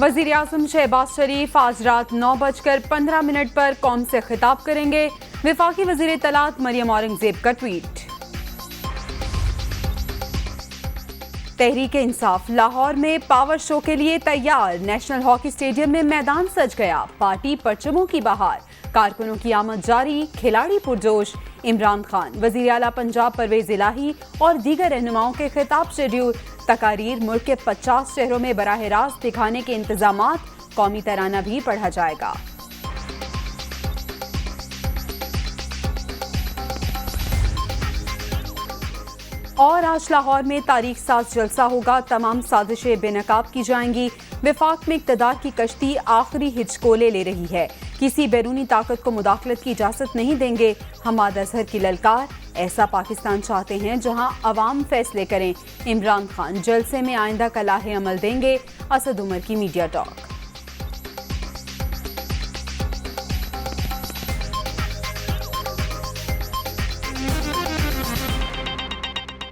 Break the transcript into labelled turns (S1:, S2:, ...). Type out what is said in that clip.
S1: वजीर आज़म शहबाज शरीफ आज रात 9:15 पर कौम से खिताब करेंगे। वफाकी वजीर इत्तलात मरियम औरंगजेब का ट्वीट। तहरीक इंसाफ लाहौर में पावर शो के लिए तैयार। नेशनल हॉकी स्टेडियम में मैदान सज गया। पार्टी परचमों की बहार, कारकुनों की आमद जारी, खिलाड़ी पुरजोश। इमरान खान, वजीर आला पंजाब परवेज इलाही और दीगर रहनुमाओं के खिताब शेड्यूल। तकारीर मुल्क के 50 शहरों में बराह रास्त दिखाने के इंतजामात। कौमी तराना भी पढ़ा जाएगा। और आज लाहौर में तारीख साज जलसा होगा। तमाम साजिशें बेनकाब की जाएंगी। विफाक में इक़्तिदार की कश्ती आखिरी हिचकोले ले रही है। किसी बैरूनी ताकत को मुदाखलत की इजाज़त नहीं देंगे। हमाद अजहर की ललकार, ऐसा पाकिस्तान चाहते हैं जहां अवाम फैसले करें। इमरान खान जलसे में आइंदा का लाहे अमल देंगे। असद उमर की मीडिया टॉक।